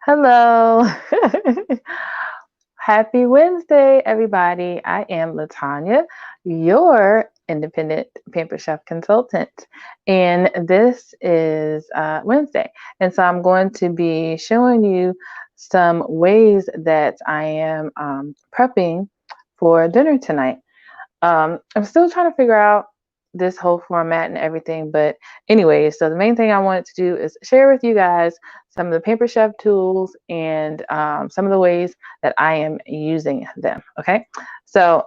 Hello. Happy Wednesday, everybody. I am Latanya, your independent Pamper Chef consultant. And this is Wednesday. And so I'm going to be showing you some ways that I am prepping for dinner tonight. I'm still trying to figure out this whole format and everything, but anyway, so the main thing I wanted to do is share with you guys some of the Pamper Chef tools and some of the ways that I am using them. Okay, so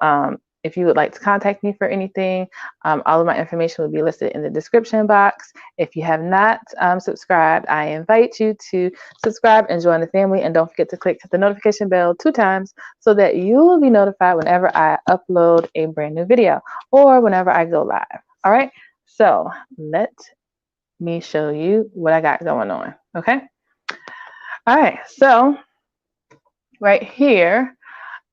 if you would like to contact me for anything, all of my information will be listed in the description box. If you have not subscribed, I invite you to subscribe and join the family, and don't forget to click the notification bell 2 times so that you will be notified whenever I upload a brand new video or whenever I go live. All right, so let me show you what I got going on. Okay, all right, so right here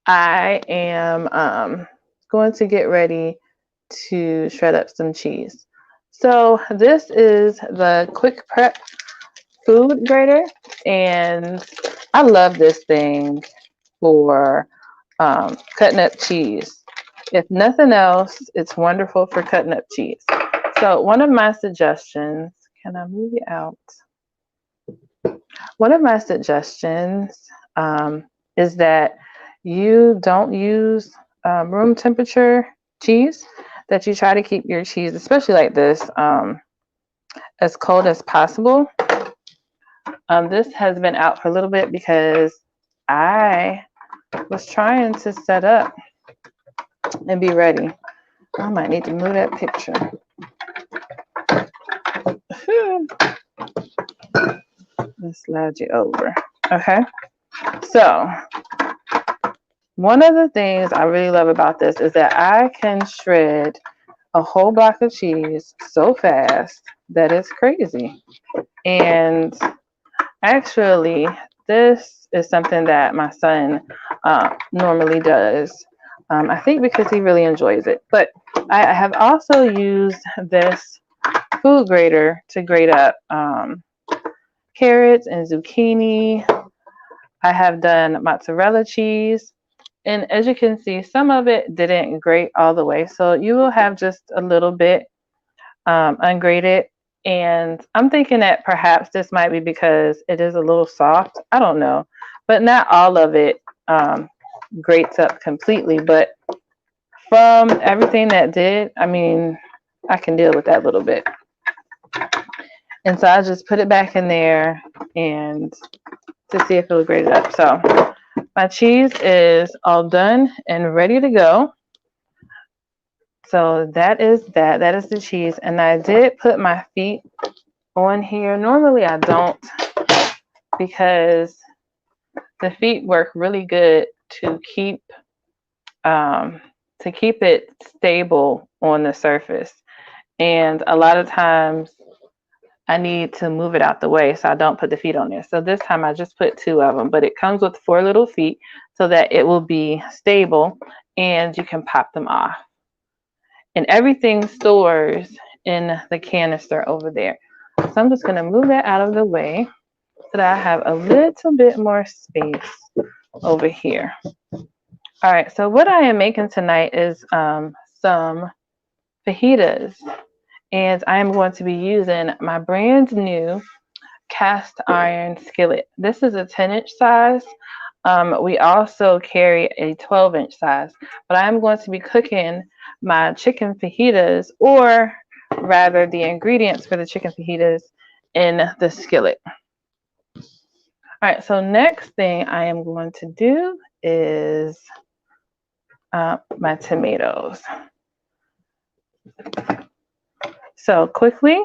I am going to get ready to shred up some cheese. So this is the Quick Prep food grater, and I love this thing for cutting up cheese. If nothing else, it's wonderful for cutting up cheese. So one of my suggestions, can I move you out? One of my suggestions is that you don't use room temperature cheese, that you try to keep your cheese, especially like this, as cold as possible. This has been out for a little bit because I was trying to set up and be ready. I might need to move that picture. Let's slide you over. Okay. So one of the things I really love about this is that I can shred a whole block of cheese so fast that it's crazy. And actually, this is something that my son normally does. I think because he really enjoys it. But I have also used this food grater to grate up carrots and zucchini. I have done mozzarella cheese. And as you can see, some of it didn't grate all the way. So you will have just a little bit ungrated. And I'm thinking that perhaps this might be because it is a little soft. I don't know. But not all of it grates up completely. But from everything that did, I mean, I can deal with that little bit. And so I just put it back in there and to see if it will grate it up. So my cheese is all done and ready to go. So that is that. That is the cheese. And I did put my feet on here. Normally I don't, because the feet work really good to keep it stable on the surface. And a lot of times I need to move it out the way, so I don't put the feet on there. So this time I just put 2 of them, but it comes with 4 little feet so that it will be stable and you can pop them off. And everything stores in the canister over there. So I'm just going to move that out of the way so that I have a little bit more space over here. All right, so what I am making tonight is some fajitas. And I am going to be using my brand new cast iron skillet. This is a 10-inch size. We also carry a 12-inch size, but I'm going to be cooking my chicken fajitas, or rather the ingredients for the chicken fajitas, in the skillet. All right, so next thing I am going to do is my tomatoes. So quickly,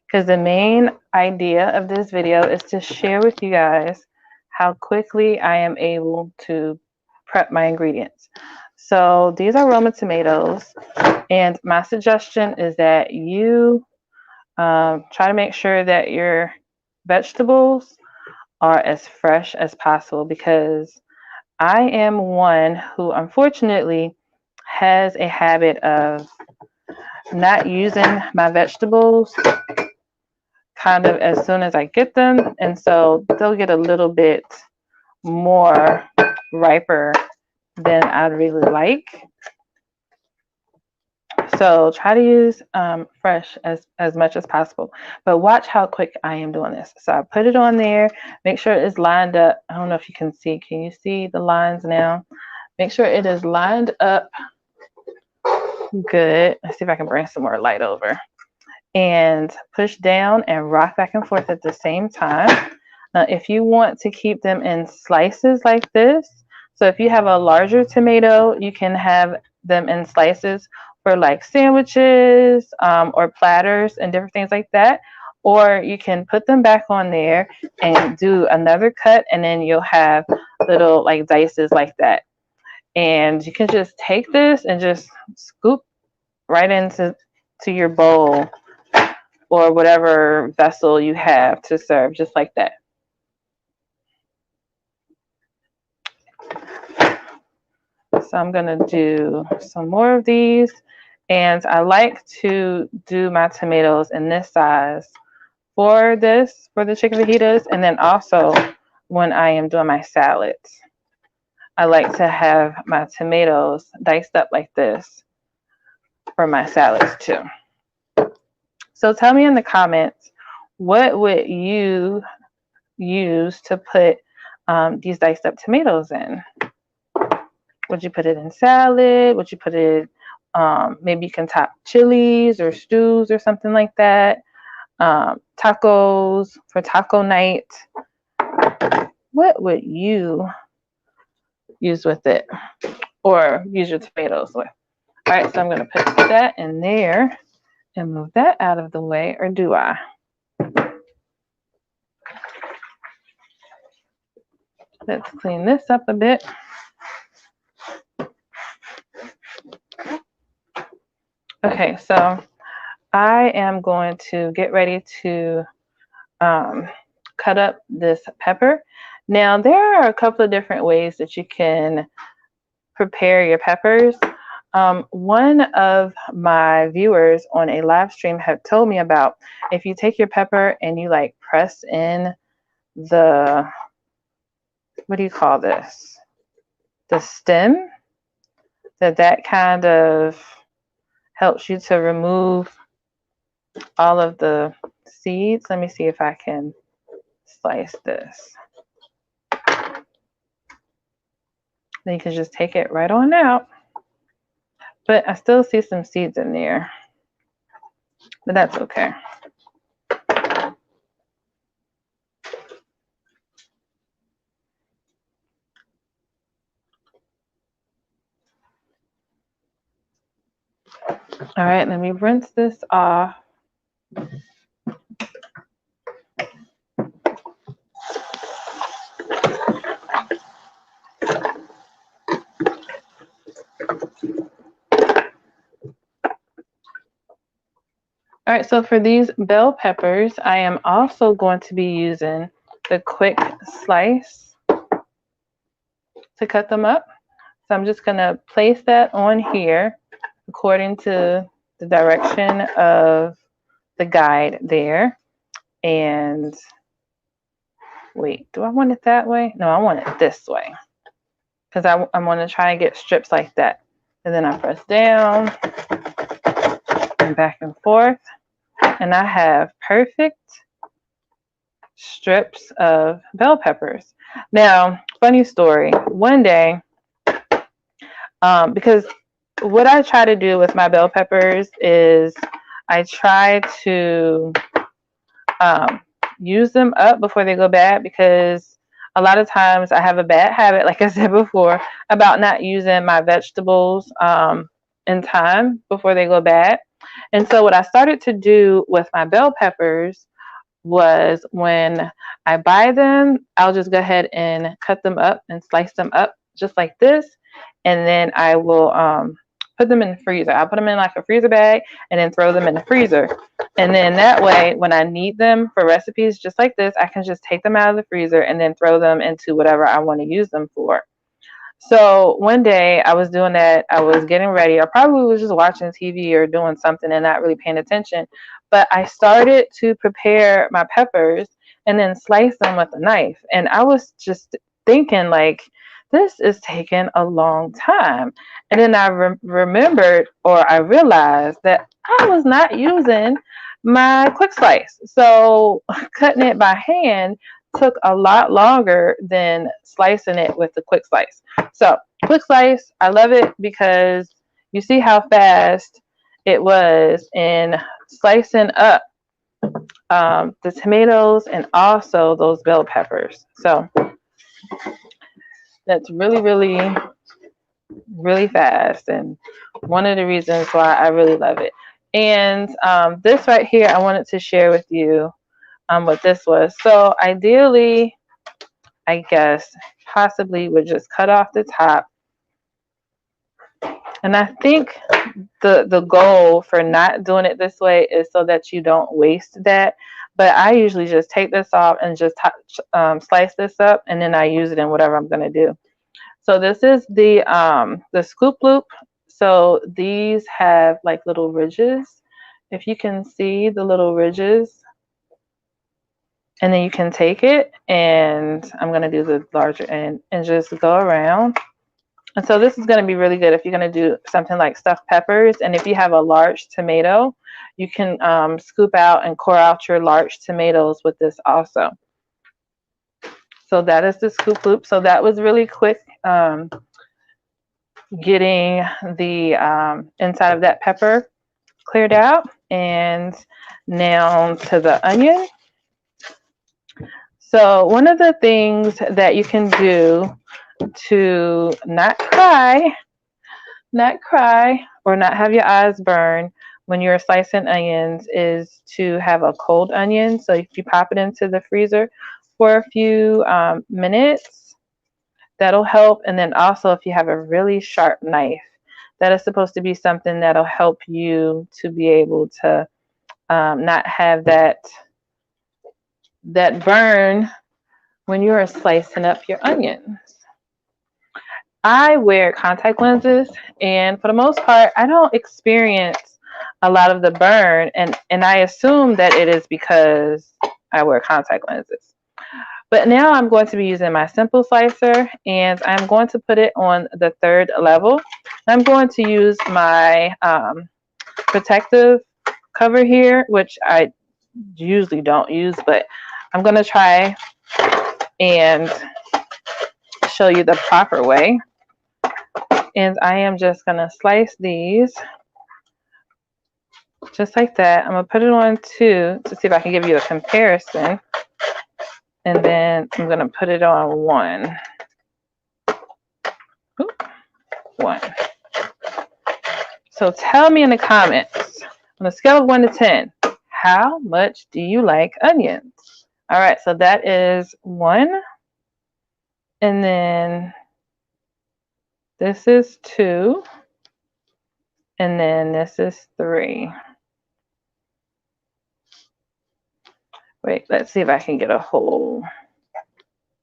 because the main idea of this video is to share with you guys how quickly I am able to prep my ingredients. So these are Roma tomatoes, and my suggestion is that you try to make sure that your vegetables are as fresh as possible, because I am one who unfortunately has a habit of not using my vegetables kind of as soon as I get them, and so they'll get a little bit more riper than I'd really like. So try to use fresh as much as possible, but watch how quick I am doing this. So I put it on there, make sure it's lined up. I don't know if you can see. Can you see the lines now? Make sure it is lined up good. Let's see if I can bring some more light over. And push down and rock back and forth at the same time. Now, if you want to keep them in slices like this, so if you have a larger tomato, you can have them in slices for like sandwiches or platters and different things like that. Or you can put them back on there and do another cut, and then you'll have little like dices like that. And you can just take this and just scoop right into your bowl or whatever vessel you have to serve, just like that. So I'm going to do some more of these, and I like to do my tomatoes in this size for the chicken fajitas, and then also when I am doing my salads, I like to have my tomatoes diced up like this for my salads too. So tell me in the comments, what would you use to put these diced up tomatoes in? Would you put it in salad? Would you put it, maybe you can top chilies or stews or something like that. Tacos for taco night. What would you use with it or use your tomatoes with? All right, so I'm going to put that in there and move that out of the way, or do I? Let's clean this up a bit. Okay, so I am going to get ready to cut up this pepper. Now, there are a couple of different ways that you can prepare your peppers. One of my viewers on a live stream have told me about if you take your pepper and you like press in the, what do you call this? The stem, that kind of helps you to remove all of the seeds. Let me see if I can slice this. Then you can just take it right on out. But I still see some seeds in there, but that's okay. All right, let me rinse this off. All right, so for these bell peppers, I am also going to be using the quick slice to cut them up. So I'm just going to place that on here according to the direction of the guide there. And wait, do I want it that way? No, I want it this way, because I want to try and get strips like that. And then I press down and back and forth, and I have perfect strips of bell peppers. Now, funny story, one day, because what I try to do with my bell peppers is I try to use them up before they go bad, because a lot of times I have a bad habit, like I said before, about not using my vegetables in time before they go bad. And so what I started to do with my bell peppers was, when I buy them, I'll just go ahead and cut them up and slice them up just like this. And then I will put them in the freezer. I'll put them in like a freezer bag and then throw them in the freezer. And then that way, when I need them for recipes just like this, I can just take them out of the freezer and then throw them into whatever I want to use them for. So one day I was doing that. I was getting ready. I probably was just watching TV or doing something and not really paying attention. but I started to prepare my peppers and then slice them with a knife. And I was just thinking, like, this is taking a long time. And then I remembered, or I realized that I was not using my quick slice. So cutting it by hand took a lot longer than slicing it with the quick slice. So quick slice, I love it because you see how fast it was in slicing up the tomatoes and also those bell peppers. So that's really, really, really fast, and one of the reasons why I really love it. And this right here, I wanted to share with you what this was. So ideally, I guess possibly would just cut off the top. And I think the goal for not doing it this way is so that you don't waste that. But I usually just take this off and just slice this up, and then I use it in whatever I'm going to do. So this is the scoop loop. So these have like little ridges. If you can see the little ridges, and then you can take it, and I'm going to do the larger end and just go around. And so this is going to be really good if you're going to do something like stuffed peppers. And if you have a large tomato, you can scoop out and core out your large tomatoes with this also. So that is the scoop loop. So that was really quick getting the inside of that pepper cleared out. And now to the onion. So one of the things that you can do to not cry or not have your eyes burn when you're slicing onions is to have a cold onion. So if you pop it into the freezer for a few minutes, that'll help. And then also if you have a really sharp knife, that is supposed to be something that'll help you to be able to not have that burn when you are slicing up your onions. I wear contact lenses, and for the most part, I don't experience a lot of the burn, and I assume that it is because I wear contact lenses. But now I'm going to be using my simple slicer, and I'm going to put it on the 3rd level. I'm going to use my protective cover here, which I usually don't use, but I'm going to try and show you the proper way. And I am just going to slice these just like that. I'm going to put it on 2 to see if I can give you a comparison. And then I'm going to put it on 1. Ooh, 1. So tell me in the comments, on a scale of 1 to 10, how much do you like onions? All right, so that is 1. And then this is 2. And then this is 3. Wait, let's see if I can get a whole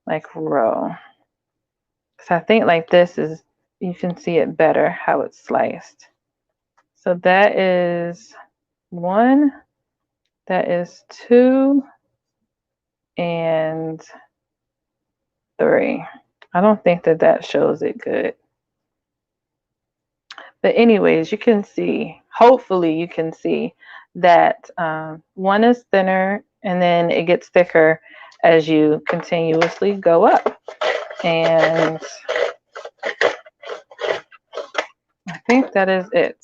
like row. So I think like this is, you can see it better how it's sliced. So that is 1, that is 2, and 3. I don't think that shows it good. But anyways, you can see, hopefully you can see that 1 is thinner, and then it gets thicker as you continuously go up. And I think that is it.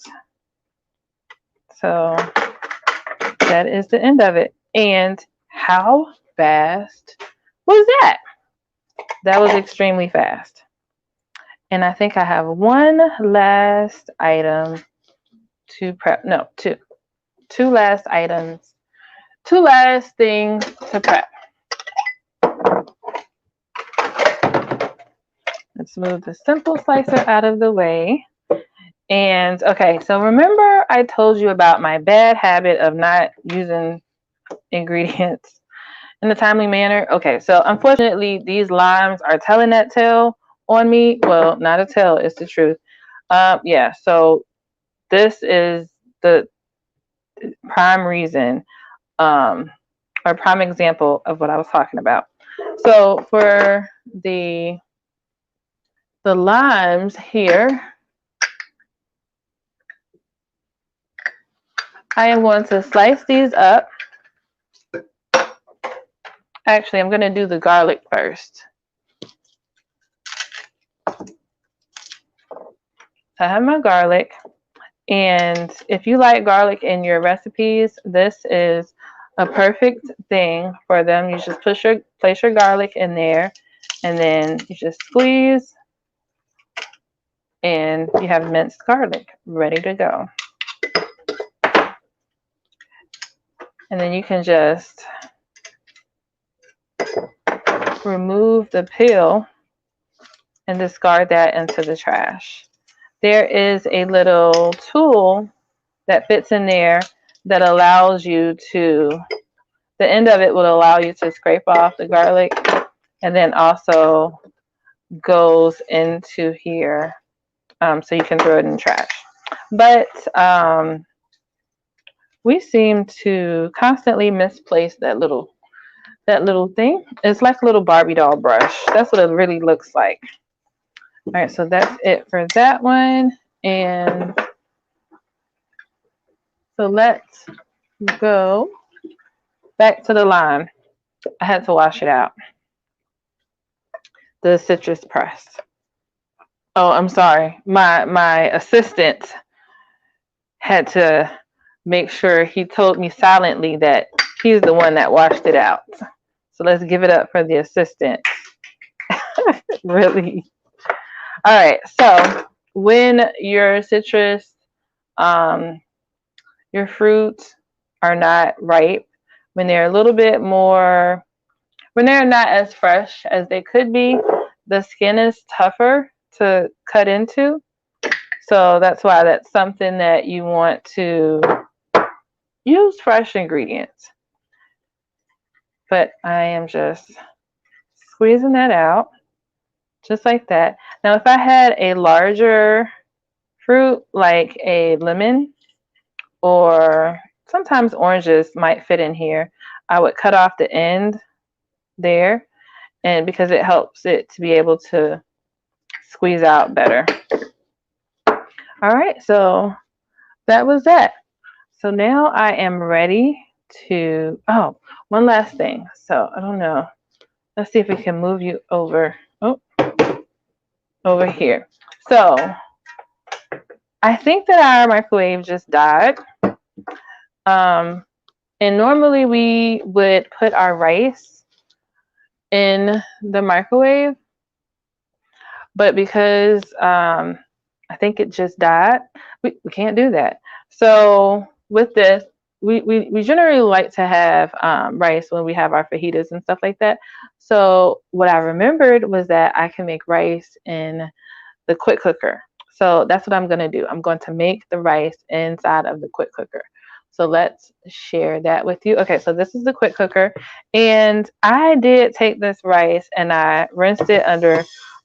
So that is the end of it. And how fast was that? That was extremely fast. And I think I have 1 last item to prep. No, 2. 2 last items. 2 last things to prep. Let's move the simple slicer out of the way. And okay, so remember I told you about my bad habit of not using ingredients in a timely manner? Okay, so unfortunately these limes are telling that tale on me. Well, not a tale, it's the truth. Yeah, so this is the prime reason, or prime example of what I was talking about. So for the limes here, I am going to slice these up. Actually, I'm going to do the garlic first. I have my garlic, and if you like garlic in your recipes, this is a perfect thing for them. You just place your garlic in there, and then you just squeeze, and you have minced garlic ready to go. And then you can just remove the peel and discard that into the trash. There is a little tool that fits in there that allows you to, the end of it will allow you to scrape off the garlic, and then also goes into here, so you can throw it in the trash. But we seem to constantly misplace that little thing. It's like a little Barbie doll brush. That's what it really looks like. All right, so that's it for that one. And so let's go back to the lime. I had to wash it out. The citrus press. Oh, I'm sorry. My assistant had to make sure he told me silently that he's the one that washed it out. So let's give it up for the assistant. Really. All right. So when your citrus, your fruits are not ripe, when they're a little bit more, when they're not as fresh as they could be, the skin is tougher to cut into. So that's why that's something that you want to use fresh ingredients. But I am just squeezing that out, just like that. Now, if I had a larger fruit, like a lemon, or sometimes oranges might fit in here, I would cut off the end there, and because it helps it to be able to squeeze out better. All right, so that was that. So now I am ready to, oh, one last thing. So I don't know. Let's see if we can move you over. Oh, over here. So I think that our microwave just died. And normally we would put our rice in the microwave, but because I think it just died, we can't do that. So with this, we generally like to have rice when we have our fajitas and stuff like that. So what I remembered was that I can make rice in the quick cooker. So that's what I'm going to do. I'm going to make the rice inside of the quick cooker. So let's share that with you. Okay, so this is the quick cooker. And I did take this rice and I rinsed it under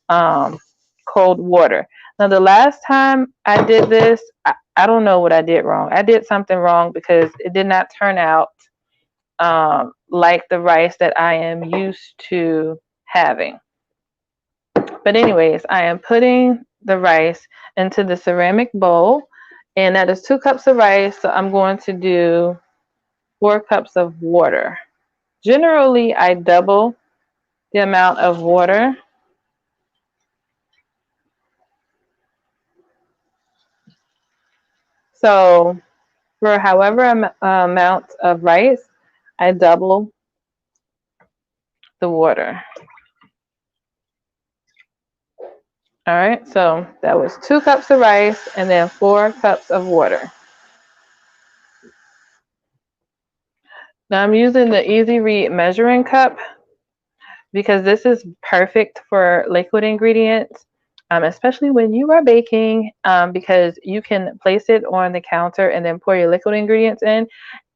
cold water. Now, the last time I did this, I don't know what I did wrong. I did something wrong because it did not turn out like the rice that I am used to having. But anyways, I am putting the rice into the ceramic bowl, and that is 2 cups of rice. So I'm going to do 4 cups of water. Generally, I double the amount of water. So for however amount of rice, I double the water. All right, so that was 2 cups of rice and then 4 cups of water. Now I'm using the Easy Read measuring cup because this is perfect for liquid ingredients, especially when you are baking, because you can place it on the counter and then pour your liquid ingredients in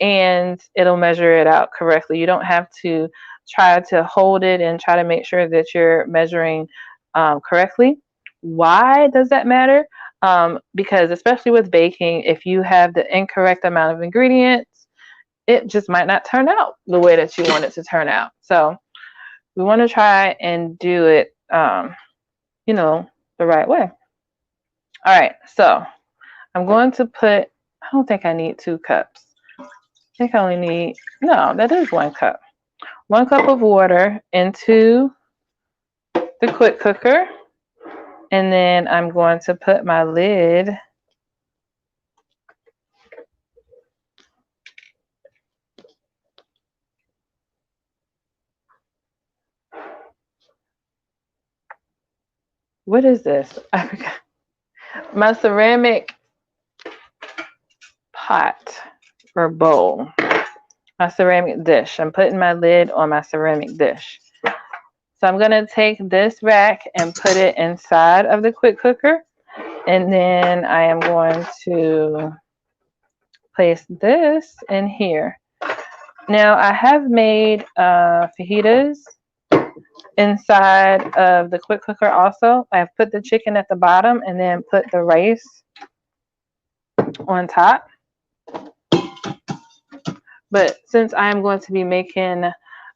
and it'll measure it out correctly. You don't have to try to hold it and try to make sure that you're measuring correctly. Why does that matter? because especially with baking, if you have the incorrect amount of ingredients, it just might not turn out the way that you want it to turn out. So we want to try and do it, the right way. All right, so I'm going to put, I don't think I need 2 cups. I think I only need, no, that is 1 cup. 1 cup of water into the quick cooker. And then I'm going to put my lid what is this? I forgot. My ceramic pot or bowl. My ceramic dish. I'm putting my lid on my ceramic dish. So I'm going to take this rack and put it inside of the quick cooker. And then I am going to place this in here. Now I have made fajitas inside of the quick cooker also. I've put the chicken at the bottom and then put the rice on top. But since I'm going to be making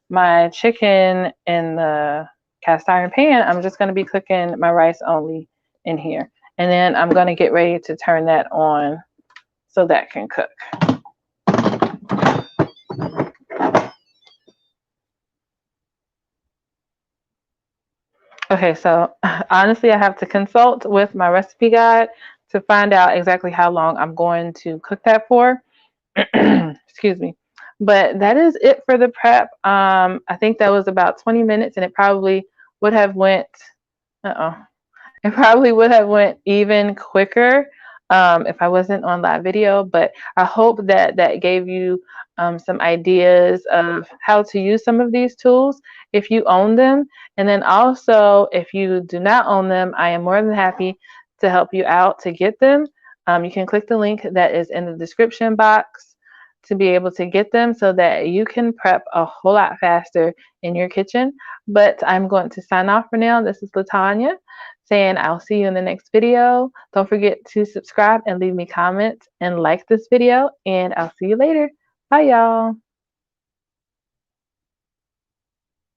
my chicken in the cast iron pan, I'm just going to be cooking my rice only in here. And then I'm going to get ready to turn that on so that can cook. Okay, so honestly, I have to consult with my recipe guide to find out exactly how long I'm going to cook that for. Excuse me. But that is it for the prep. I think that was about 20 minutes, and it probably would have went, it probably would have went even quicker if I wasn't on live video. But I hope that that gave you some ideas of how to use some of these tools if you own them. And then also, if you do not own them, I am more than happy to help you out to get them. You can click the link that is in the description box to be able to get them so that you can prep a whole lot faster in your kitchen. But I'm going to sign off for now. This is Latanya saying I'll see you in the next video. Don't forget to subscribe and leave me comments and like this video, and I'll see you later. Bye, y'all.